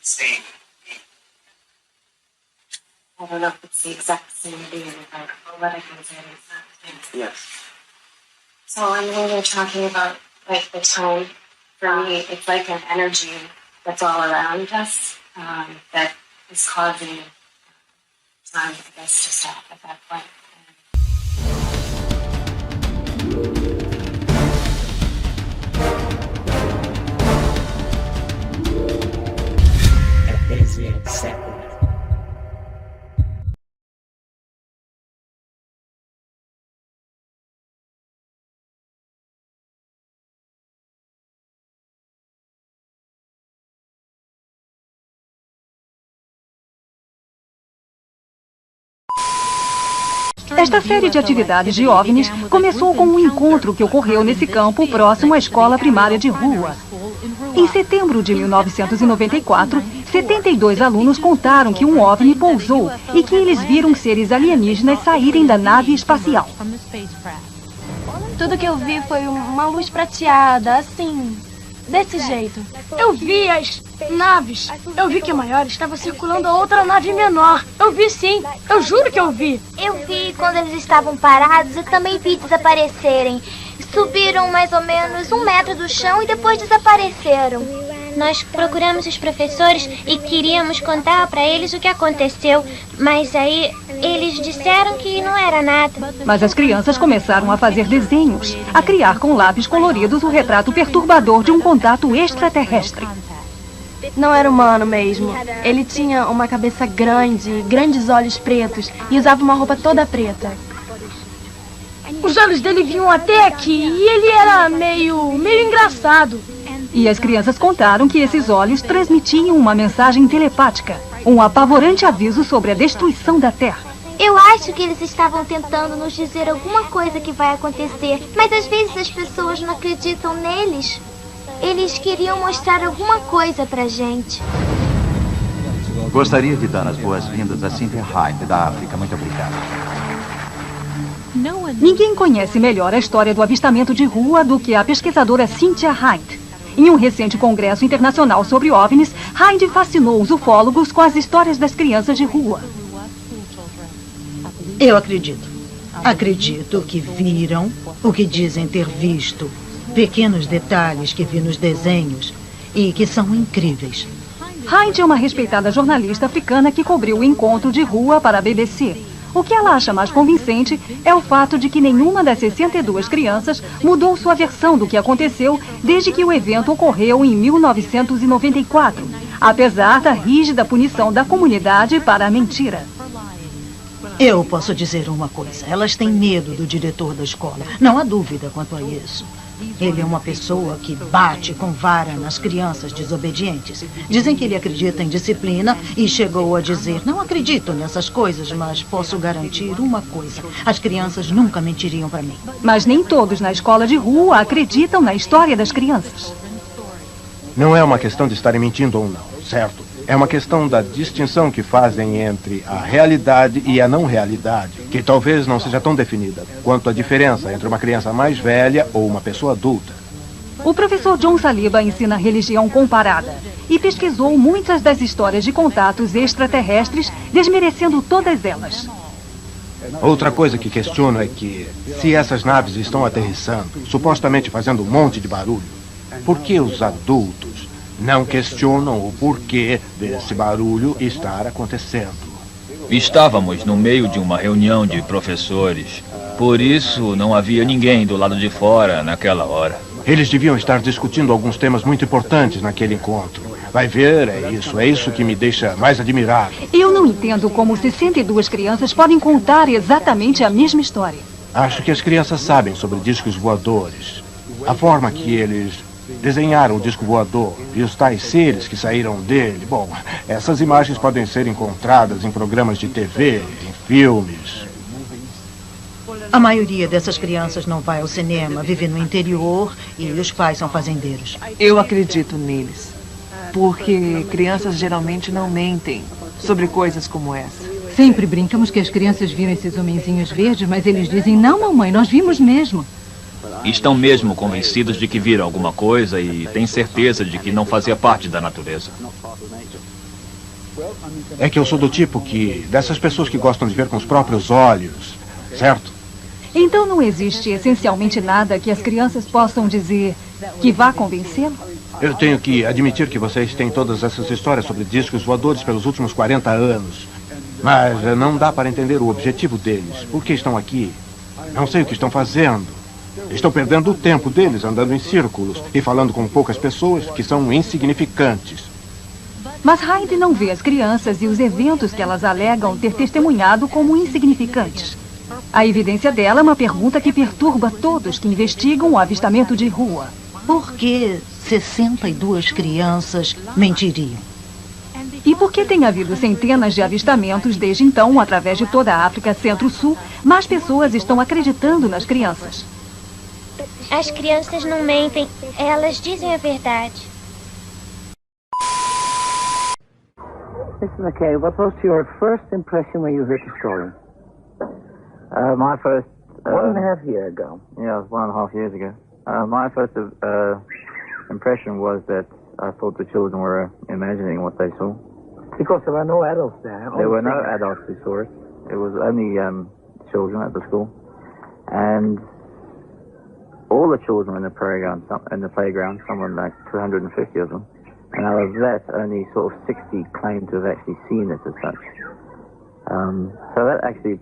same being. I don't know if it's the exact same being, but what I can say is that. Yes. So when you're talking about like the tone, for me, it's like an energy that's all around us that is causing time, I guess, to stop at that point. Esta série de atividades de OVNIs começou com um encontro que ocorreu nesse campo próximo à escola primária de rua. Em setembro de 1994, 72 alunos contaram que um OVNI pousou e que eles viram seres alienígenas saírem da nave espacial. Tudo que eu vi foi uma luz prateada, assim, desse jeito. Eu vi as naves. Eu vi que a maior estava circulando a outra nave menor. Eu vi sim. Eu juro que eu vi. Eu vi quando eles estavam parados e também vi desaparecerem. Subiram mais ou menos 1 metro do chão e depois desapareceram. Nós procuramos os professores e queríamos contar para eles o que aconteceu, mas aí eles disseram que não era nada. Mas as crianças começaram a fazer desenhos, a criar com lápis coloridos o retrato perturbador de um contato extraterrestre. Não era humano mesmo. Ele tinha uma cabeça grande, grandes olhos pretos e usava uma roupa toda preta. Os olhos dele vinham até aqui e ele era meio engraçado. E as crianças contaram que esses olhos transmitiam uma mensagem telepática, um apavorante aviso sobre a destruição da Terra. Eu acho que eles estavam tentando nos dizer alguma coisa que vai acontecer, mas às vezes as pessoas não acreditam neles. Eles queriam mostrar alguma coisa pra gente. Gostaria de dar as boas-vindas a Cynthia Hyde, da África. Muito obrigado. Ninguém conhece melhor a história do avistamento de rua do que a pesquisadora Cynthia Hyde. Em um recente congresso internacional sobre OVNIs, Hyde fascinou os ufólogos com as histórias das crianças de rua. Eu acredito. Acredito que viram o que dizem ter visto. Pequenos detalhes que vi nos desenhos e que são incríveis. Hyde é uma respeitada jornalista africana que cobriu o encontro de rua para a BBC. O que ela acha mais convincente é o fato de que nenhuma das 62 crianças mudou sua versão do que aconteceu desde que o evento ocorreu em 1994, apesar da rígida punição da comunidade para a mentira. Eu posso dizer uma coisa. Elas têm medo do diretor da escola. Não há dúvida quanto a isso. Ele é uma pessoa que bate com vara nas crianças desobedientes. Dizem que ele acredita em disciplina e chegou a dizer: não acredito nessas coisas, mas posso garantir uma coisa. As crianças nunca mentiriam para mim. Mas nem todos na escola de rua acreditam na história das crianças. Não é uma questão de estarem mentindo ou não, certo? É uma questão da distinção que fazem entre a realidade e a não realidade, que talvez não seja tão definida quanto a diferença entre uma criança mais velha ou uma pessoa adulta. O professor John Saliba ensina religião comparada e pesquisou muitas das histórias de contatos extraterrestres, desmerecendo todas elas. Outra coisa que questiono é que, se essas naves estão aterrissando, supostamente fazendo um monte de barulho, por que os adultos não questionam o porquê desse barulho estar acontecendo? Estávamos no meio de uma reunião de professores. Por isso, não havia ninguém do lado de fora naquela hora. Eles deviam estar discutindo alguns temas muito importantes naquele encontro. Vai ver, é isso que me deixa mais admirado. Eu não entendo como 62 crianças podem contar exatamente a mesma história. Acho que as crianças sabem sobre discos voadores. A forma que eles desenharam o disco voador e os tais seres que saíram dele. Bom, essas imagens podem ser encontradas em programas de TV, em filmes. A maioria dessas crianças não vai ao cinema, vive no interior e os pais são fazendeiros. Eu acredito neles, porque crianças geralmente não mentem sobre coisas como essa. Sempre brincamos que as crianças viram esses homenzinhos verdes, mas eles dizem: não, mamãe, nós vimos mesmo. Estão mesmo convencidos de que viram alguma coisa e têm certeza de que não fazia parte da natureza. É que eu sou do tipo dessas pessoas que gostam de ver com os próprios olhos, certo? Então não existe essencialmente nada que as crianças possam dizer que vá convencê-lo? Eu tenho que admitir que vocês têm todas essas histórias sobre discos voadores pelos últimos 40 anos. Mas não dá para entender o objetivo deles. Por que estão aqui? Não sei o que estão fazendo. Estão perdendo o tempo deles andando em círculos e falando com poucas pessoas que são insignificantes. Mas Heidi não vê as crianças e os eventos que elas alegam ter testemunhado como insignificantes. A evidência dela é uma pergunta que perturba todos que investigam o avistamento de rua. Por que 62 crianças mentiriam? E porque tem havido centenas de avistamentos desde então, através de toda a África Centro-Sul, mais pessoas estão acreditando nas crianças. As crianças não mentem, elas dizem a verdade. Mr. McKay, what was your first impression when you heard the story? My first... 1.5 years ago. Yeah, it was 1.5 years ago. My first impression was that I thought the children were imagining what they saw. Because there were no adults there. There were no adults who saw it. It was only children at the school. And all the children in the playground, somewhere like 250 of them. And out of that, only sort of 60 claimed to have actually seen it as such. So that actually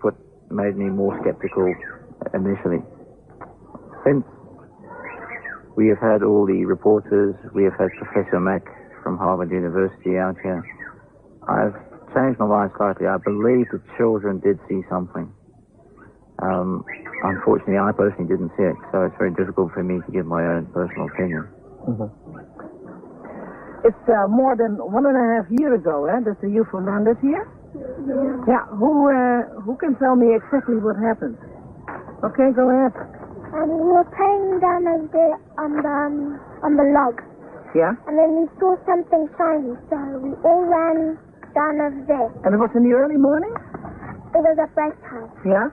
made me more skeptical initially. Since we have had all the reporters, we have had Professor Mack from Harvard University out here, I've changed my mind slightly. I believe the children did see something. Unfortunately, I personally didn't see it, so it's very difficult for me to give my own personal opinion. Mm-hmm. It's more than 1.5 years ago, that the UFO landed here? Yeah. Who can tell me exactly what happened? Okay, go ahead. We were playing down over there on the log. Yeah? And then we saw something shiny, so we all ran down over there. And it was in the early morning? It was at break time. Yeah?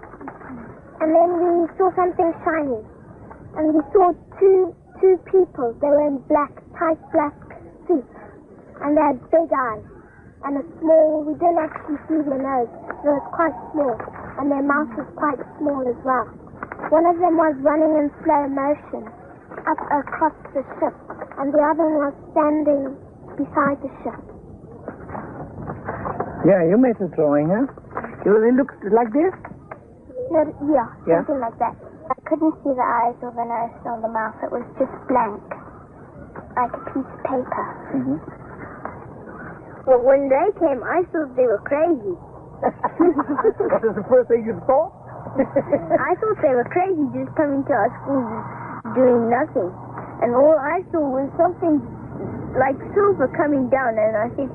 And then we saw something shiny. And we saw two people. They were in tight black suits. And they had big eyes. And we didn't actually see their nose. It was quite small. And their mouth was quite small as well. One of them was running in slow motion up across the ship. And the other one was standing beside the ship. Yeah, you made the drawing, huh? It looked like this? No, yeah, something like that. I couldn't see the eyes or the nose or the mouth. It was just blank, like a piece of paper. Mm-hmm. Well, when they came, I thought they were crazy. What is the first thing you thought? I thought they were crazy just coming to our school doing nothing. And all I saw was something like silver coming down, and I said,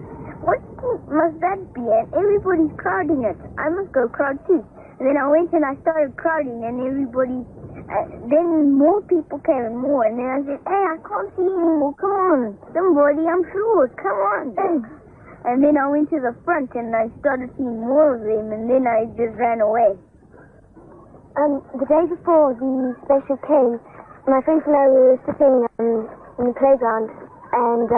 what must that be? And everybody's crowding it. I must go crowd too. And then I went and I started crowding, and everybody, then more people came and more. And then I said, hey, I can't see anymore. Come on, somebody, I'm sure. Come on. And then I went to the front, and I started seeing more of them, and then I just ran away. The day before the special came, my friends and I were sitting in the playground, and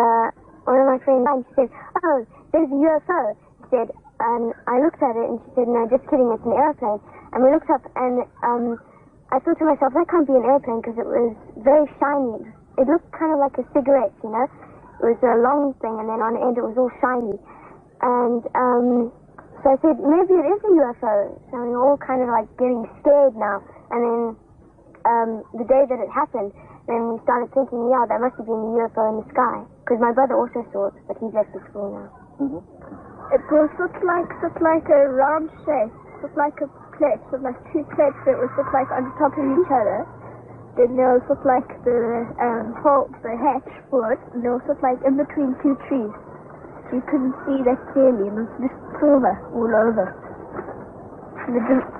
one of my friends, she said, oh, there's a UFO. She said, and I looked at it, and she said, no, just kidding, it's an airplane. And we looked up, and I thought to myself, that can't be an airplane, because it was very shiny. It looked kind of like a cigarette, you know? It was a long thing, and then on the end it was all shiny. And so I said, maybe it is a UFO. So we were all kind of like getting scared now. And then the day that it happened, then we started thinking, yeah, that must have been a UFO in the sky. Because my brother also saw it, but he's left the school now. Mm-hmm. It was looked like a round shape, looked like a plate, looked like two plates that were looked like on top of each other. Then there was looked like the hole, the hatch for it, and there was looked like in between two trees. You couldn't see that clearly, and it was just silver all over.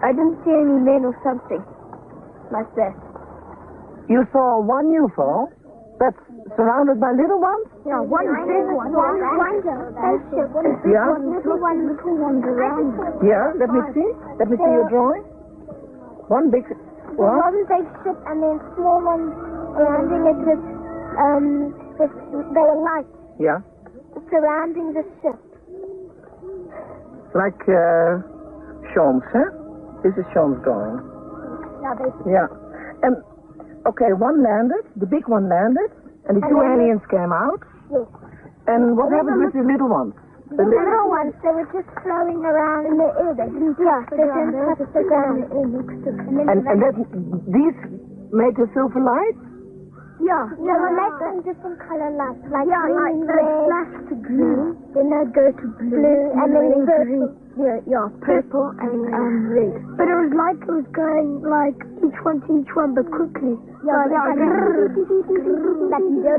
I didn't see any men or something like that. You saw one UFO that's surrounded by little ones? Yeah, one big one. One spaceship. Yeah? Little ones around. Yeah, let me see. Let me see your drawing. One big one big ship and then small ones surrounding it with they were lights. Yeah. surrounding the ship. Like Sholmes, huh? This is Sholmes going. Yeah. Okay, one landed, the big one landed, and the two aliens came out. Yes. And what happened with the little ones? The little ones, they were just floating around in the air. They didn't touch the ground. They were just around. And that, these made the silver lights? Yeah. They were making different color lights, like green, red, flash to green, then they'd go to blue, and then purple. Yeah, purple and red. But it was like it was going like each one to each one, but quickly. Yeah,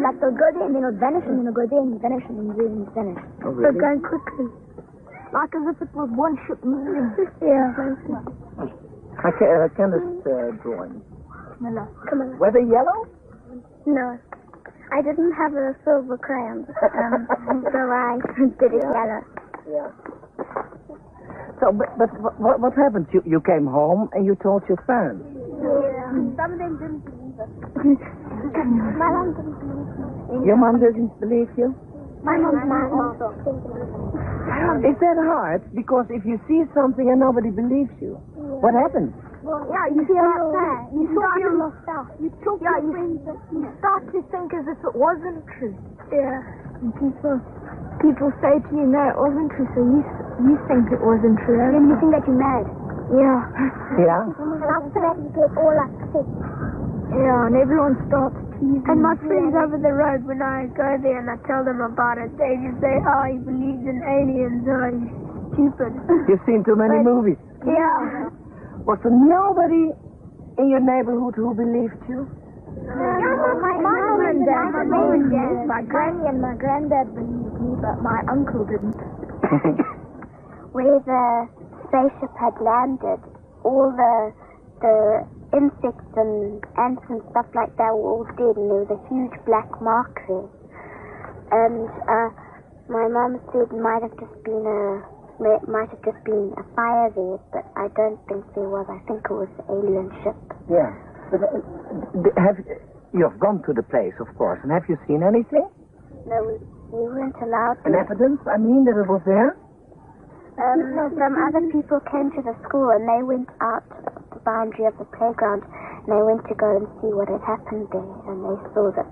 like they'll go there and then it'll vanish and then it'll go there and vanish and then vanish. Oh, really? So going quickly. Like as if it was one ship moving. Yeah. I can drawing. Come on. Were they yellow? No. I didn't have a silver crayon, so I did it yellow. Yeah. So, but what happened? You came home and you told your parents? Yeah. Some of them didn't believe us. My mom didn't believe me. Your mom didn't believe you? My mom also didn't believe me. Is that hard? Because if you see something and nobody believes you, what happens? Well, yeah, you feel sad. You feel lost out. You talk to your friends. You start to think as if it wasn't true. Yeah. And people say to you, no, it wasn't true, so you think it wasn't true. Then you think that you're mad. Yeah. Yeah. And after that, you get all upset. Yeah, and everyone starts teasing. And my friends over the road, when I go there and I tell them about it, they just say, oh, he believes in aliens, oh, he's stupid. You've seen too many movies. Yeah. Was there nobody in your neighborhood who believed you? My mom and dad believed me. My granny and my granddad believed me, but my uncle didn't. Where the spaceship had landed, all the insects and ants and stuff like that were all dead, and there was a huge black mark there. And my mom said it might have just been a fire there, but I don't think there was. I think it was an alien ship. Yeah. But you've gone to the place, of course, and have you seen anything? No, we weren't allowed to. An evidence, I mean, that it was there? Some other people came to the school and they went out the boundary of the playground and they went to go and see what had happened there, and they saw that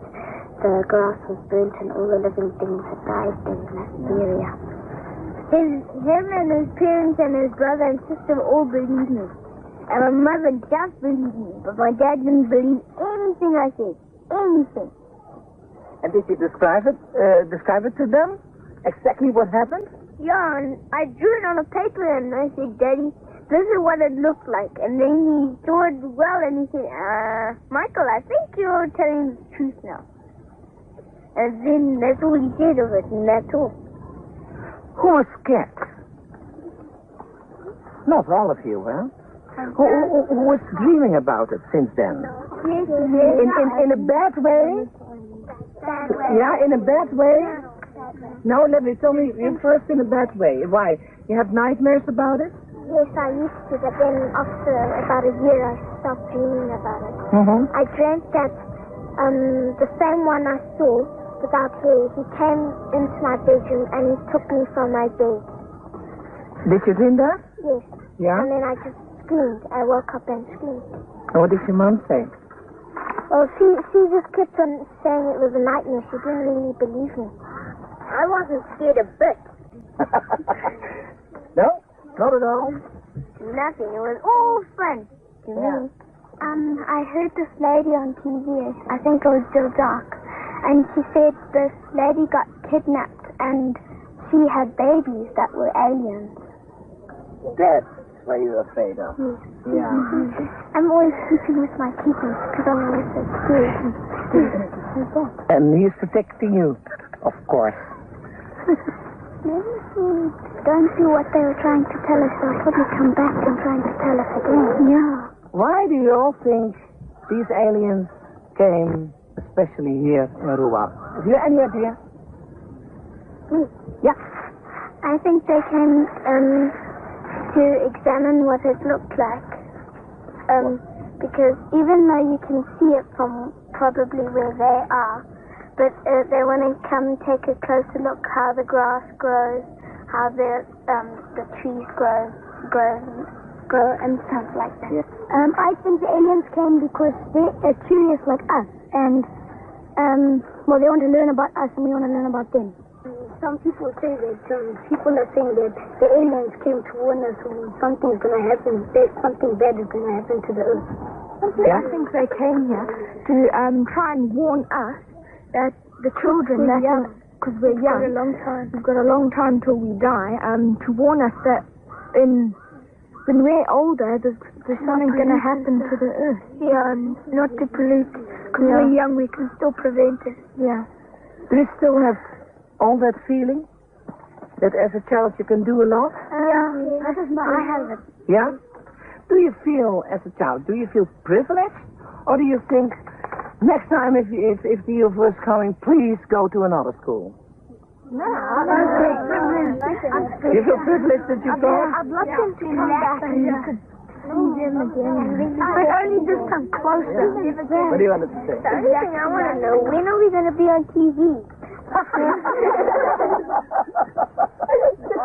the grass was burnt and all the living things had died there in that area. Him and his parents and his brother and sister all believed me. And my mother just believed me, but my dad didn't believe anything I said. Anything. And did you describe it to them? Exactly what happened? Yeah, and I drew it on a paper and I said, Daddy, this is what it looked like. And then he saw it well and he said, Michael, I think you're telling the truth now. And then that's all he said of it, and that's all. Who was scared? Not all of you, huh? Who was dreaming about it since then? Yes, in a bad way? Yeah, in a bad way? No, let me tell me first in a bad way. Why? You have nightmares about it? Yes, I used to, but then after about a year I stopped dreaming about it. Mm-hmm. I dreamt that the same one I saw without hair, he came into my bedroom and he took me from my bed. Did you dream that? Yes. Yeah? And then I just screamed. I woke up and screamed. What did your mom say? Well, she just kept on saying it was a nightmare. She didn't really believe me. I wasn't scared a bit. No, not at all. Nothing. It was all fun to me. I heard this lady on TV. I think it was Still Dark. And she said this lady got kidnapped and she had babies that were aliens. That's what you're afraid of. Yes. Yeah. I'm always sleeping with my kittens because I'm always so scared. And he's protecting you, of course. Maybe if we don't do what they were trying to tell us, they'll probably come back and trying to tell us again. Yeah. Why do you all think these aliens came especially here in Aruba? Have you any idea? Yeah. I think they came to examine what it looked like. Because even though you can see it from probably where they are, But they want to come take a closer look how the grass grows, how the trees grow and stuff like that. Yes. I think the aliens came because they're curious like us, and well, they want to learn about us, and we want to learn about them. Some people say that people are saying that the aliens came to warn us when something's going to happen, that something bad is going to happen to the earth. Yeah. I think they came here to try and warn us that the children, because we're young, we've got a long time till we die, to warn us that when we're older, there's something going to happen to the earth. Yeah, not to pollute. Because we're young, we can still prevent it. Yeah. Do you still have all that feeling that as a child you can do a lot? Yeah, I have it. Yeah? Do you feel, as a child, do you feel privileged? Or do you think, next time if the UFO is coming, please go to another school? No, I don't feel privileged. You feel privileged that you go? I'd love them to come back and you could see them again. But only just come closer. What do you want to say? The other thing I want to know, when are we going to be on TV?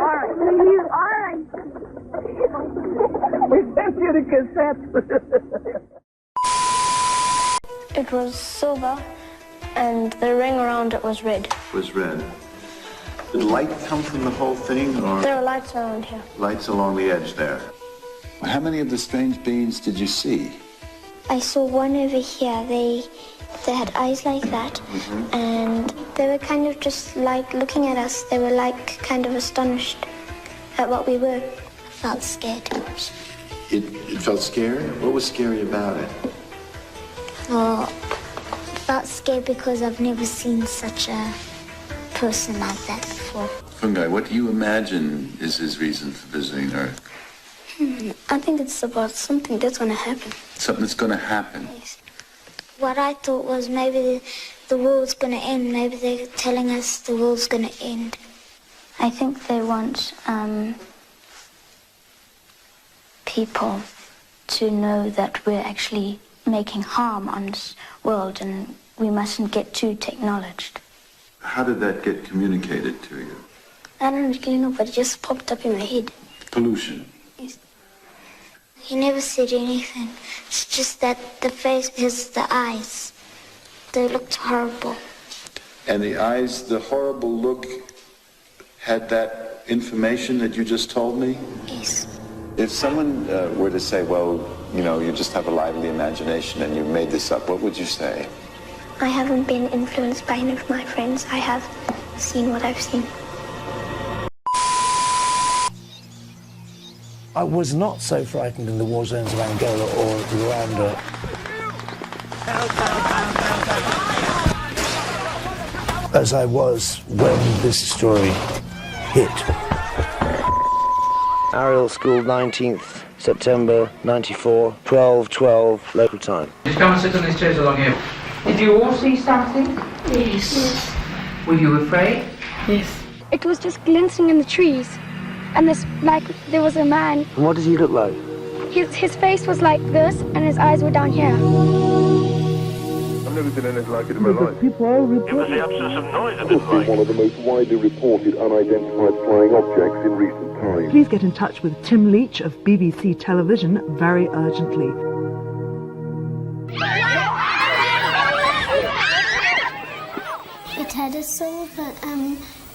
Alright. We sent you the cassette. It was silver, and the ring around it was red. Was red. Did light come from the whole thing, or There are lights around here. lights along the edge there? How many of the strange beings did you see? I saw one over here. They had eyes like that, and they were kind of just like looking at us. They were like kind of astonished at what we were. I felt scared. It felt scary? What was scary about it? Well, I felt scared because I've never seen such a person like that before. Fungi, what do you imagine is his reason for visiting Earth? I think it's about something that's going to happen. Something that's going to happen. What I thought was maybe the world's going to end. Maybe they're telling us the world's going to end. I think they want people to know that we're actually making harm on this world and we mustn't get too technologized. How did that get communicated to you? I don't really know, but it just popped up in my head. Pollution. He never said anything. It's just that the face is the eyes. They looked horrible. And the eyes, the horrible look, had that information that you just told me? Yes. If someone were to say, well, you know, you just have a lively imagination and you made this up, what would you say? I haven't been influenced by any of my friends. I have seen what I've seen. I was not so frightened in the war zones of Angola or Rwanda. As I was when this story hit. Ariel School, 19th September 94, 12:12 local time. Just come and sit on these chairs along here. Did you all see something? Yes. Were you afraid? Yes. It was just glistening in the trees. And there was a man. And what does he look like? His face was like this, and his eyes were down here. I've never seen anything like it in my life. It was the absence of noise at this point. One of the most widely reported unidentified flying objects in recent times. Please get in touch with Tim Leach of BBC Television very urgently. It had a silver,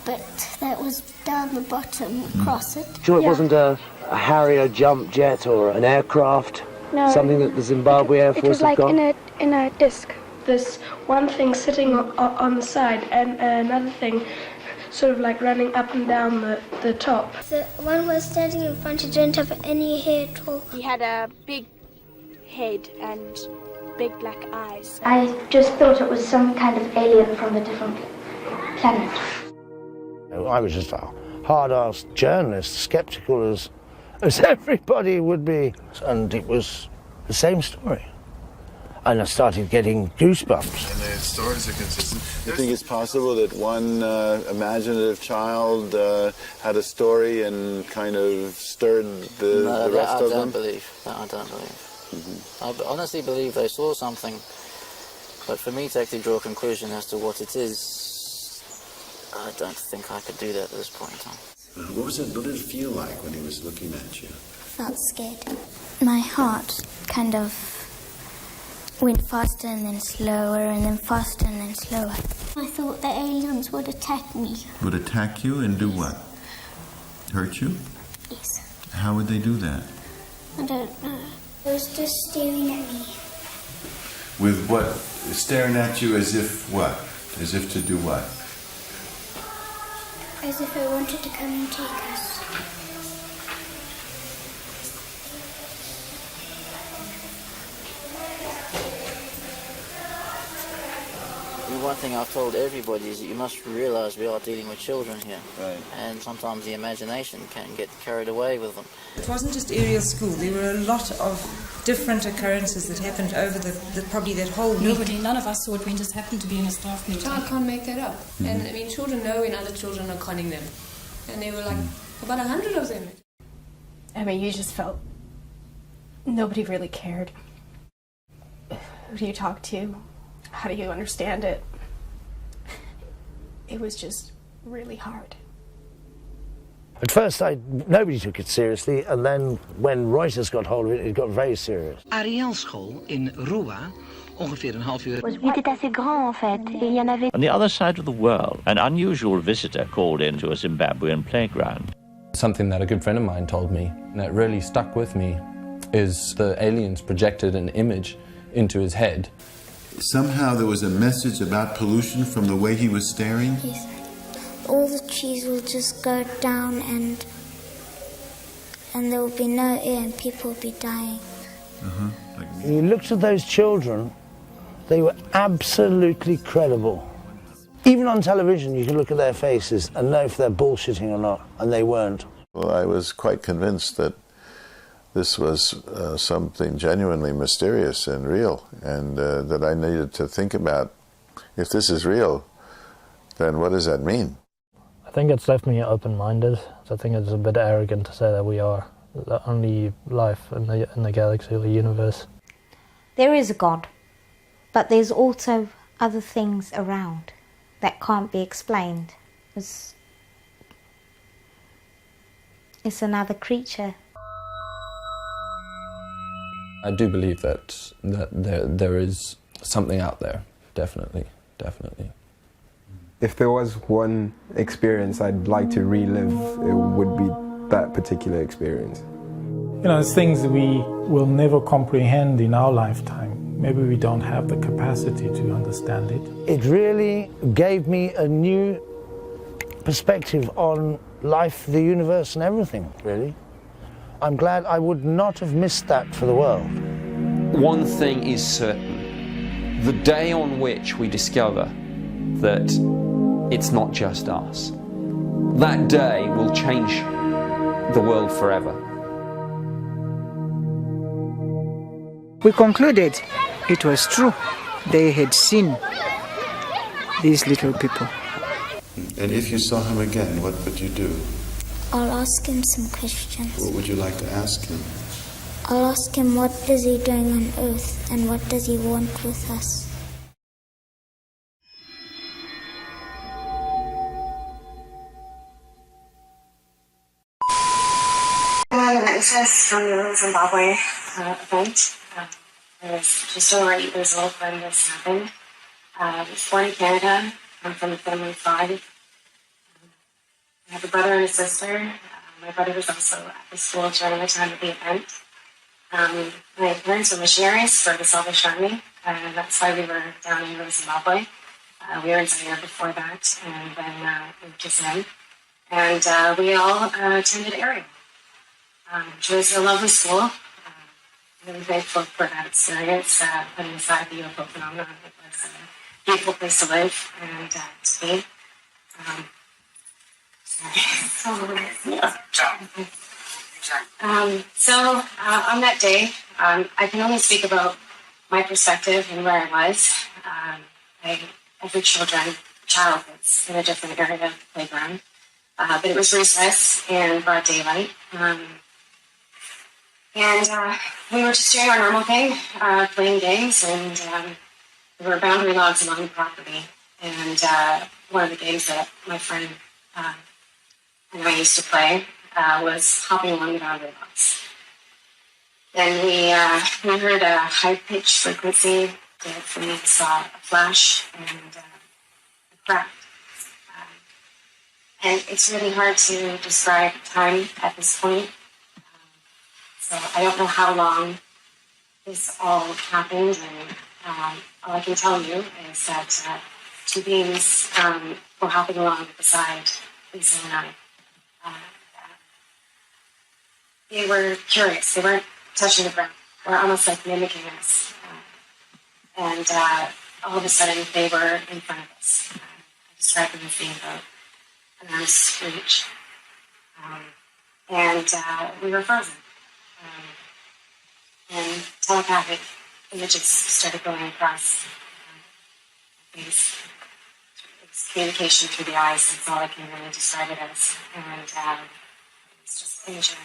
but that was down the bottom across it. Sure, it wasn't a Harrier jump jet or an aircraft? No. Something that the Zimbabwe Air Force It was like have got? in a disc. This one thing sitting on the side, and another thing sort of like running up and down the top. The one was standing in front, he didn't have any hair at all. He had a big head and big black eyes. I just thought it was some kind of alien from a different planet. I was just a hard-ass journalist, skeptical as everybody would be. And it was the same story. And I started getting goosebumps. And the stories are consistent. You think it's possible that one imaginative child had a story and kind of stirred the rest of them? I don't believe. I honestly believe they saw something But for me to actually draw a conclusion as to what it is, I don't think I could do that at this point in time. What did it feel like when he was looking at you? Felt scared. My heart kind of went faster and then slower and then faster and then slower. I thought the aliens would attack me. Would attack you and do what? Hurt you? Yes. How would they do that? I don't know. It was just staring at me. With what? Staring at you as if what? As if to do what? As if I wanted to come and take us. One thing I've told everybody is that you must realise we are dealing with children here. Right. And sometimes the imagination can get carried away with them. It wasn't just Ariel School. There were a lot of different occurrences that happened over probably that whole week. None of us saw it. We just happened to be in a staff meeting. Child can't make that up. Mm-hmm. And I mean, children know when other children are conning them. And there were like about 100 of them. I mean, you just felt nobody really cared. Who do you talk to? How do you understand it? It was just really hard. At first, nobody took it seriously, and then when Reuters got hold of it, it got very serious. Ariel School in Roua, ongeveer een half uur. Il était assez grand en fait. Il y en avait. On the other side of the world, an unusual visitor called into a Zimbabwean playground. Something that a good friend of mine told me that really stuck with me is the aliens projected an image into his head. Somehow there was a message about pollution from the way he was staring? Yes. All the trees will just go down and there will be no air and people will be dying. When you looked at those children, they were absolutely credible. Even on television, you can look at their faces and know if they're bullshitting or not, and they weren't. Well, I was quite convinced that this was something genuinely mysterious and real, and that I needed to think about, if this is real, then what does that mean? I think it's left me open-minded. I think it's a bit arrogant to say that we are the only life in the galaxy or the universe. There is a God, but there's also other things around that can't be explained. It's another creature. I do believe that there is something out there, definitely. If there was one experience I'd like to relive, it would be that particular experience. You know, it's things we will never comprehend in our lifetime. Maybe we don't have the capacity to understand it. It really gave me a new perspective on life, the universe, and everything, really. I'm glad I would not have missed that for the world. One thing is certain. The day on which we discover that it's not just us, that day will change the world forever. We concluded it was true. They had seen these little people. And if you saw him again, what would you do? I'll ask him some questions. What would you like to ask him? I'll ask him what is he doing on Earth and what does he want with us. Access from the Zimbabwe event. I was just over 8 years old when this happened. I was born in Canada. I'm from a family of 5. I have a brother and a sister. My brother was also at the school during the time of the event. My parents were missionaries for the Salvation Army, and that's why we were down in Zimbabwe. We were in Zaire before that, and then moved to Zim. And we all attended Ariel, which was a lovely school. I'm really thankful for that experience, putting aside the UFO phenomenon. It was a beautiful place to live and to be. So on that day, I can only speak about my perspective and where I was. Every child that's in a different area of the playground. But it was recess and broad daylight. And we were just doing our normal thing, playing games, and there were boundary logs along the property, and one of the games that my friend and I used to play was hopping along the boundary logs. Then we heard a high-pitched frequency. We saw a flash and a crack. And it's really hard to describe time at this point. So I don't know how long this all happened, and all I can tell you is that two beings were hopping along at the side, Lisa and I. They were curious. They weren't touching the ground. They were almost like mimicking us. And all of a sudden, they were in front of us. I described them as being about an arm's reach. And we were frozen. And telepathic images started going across these. It was communication through the eyes. That's all I can really describe it as. And it's just image.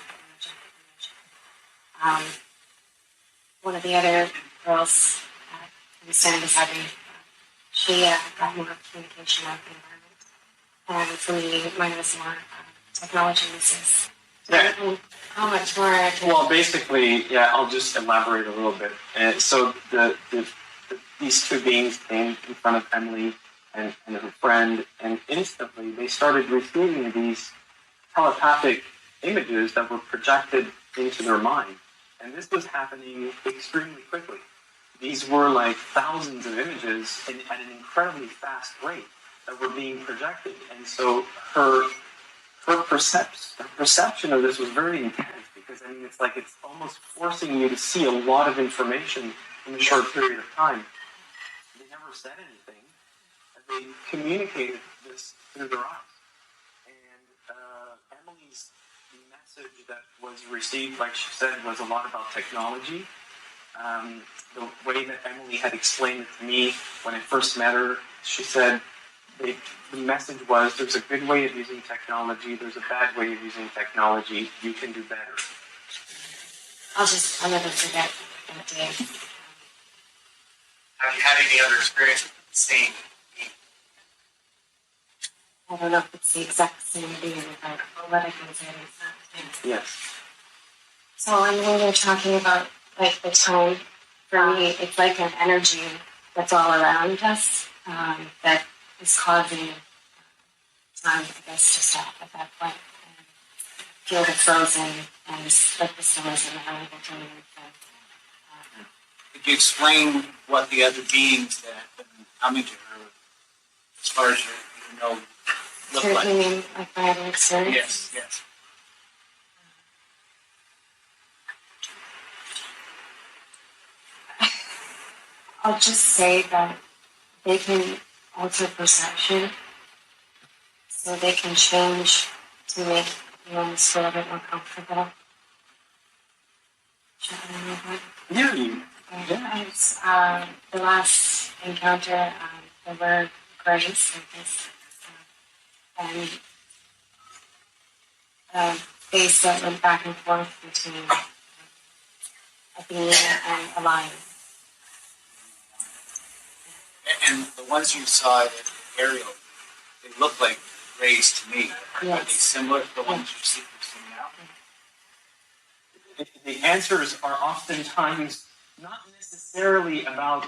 One of the other girls who was standing beside me, she got more communication out of the environment. And for me, mine was more technology uses. Yeah. How much more I can... Well, basically, yeah, I'll just elaborate a little bit. So these two beings came in front of Emily and her friend, and instantly they started receiving these telepathic images that were projected into their mind. And this was happening extremely quickly. These were like thousands of images at an incredibly fast rate that were being projected. And so her perception of this was very intense, because I mean, it's like it's almost forcing you to see a lot of information in a short period of time. They never said anything. They communicated this through their eyes. And Emily's message that was received, like she said, was a lot about technology. The way that Emily had explained it to me when I first met her, she said, the message was, there's a good way of using technology, there's a bad way of using technology, you can do better. I'll never forget that day. Have you had any other experience with the same being? I don't know if it's the exact same being, but what I can say is that. Yes. So when we're talking about like the tone, for me, it's like an energy that's all around us that is causing time, I guess, to stop at that point. And feel the frozen and just like the stars and how able to move. Could you explain what the other beings that have been coming to her, as far as you know, look like? You mean like by having experience? Yes, yes. I'll just say that they can alter perception, so they can change to make you almost feel a bit more comfortable. Yeah. It's, the last encounter, there were graves like this, and face that went back and forth between a being and a lion. And the ones you saw at Ariel, they look like rays to me. Yes. Are they similar to the ones you see now? The answers are oftentimes not necessarily about,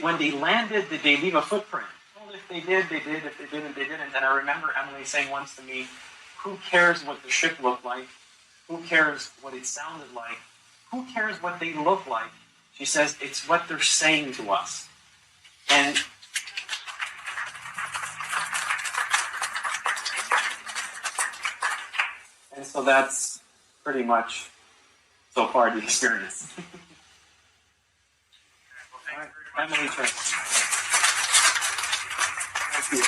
when they landed, did they leave a footprint? Well, if they did, they did. If they didn't, they didn't. And I remember Emily saying once to me, who cares what the ship looked like? Who cares what it sounded like? Who cares what they look like? She says, it's what they're saying to us. And so that's pretty much so far the experience. Emily, thank you.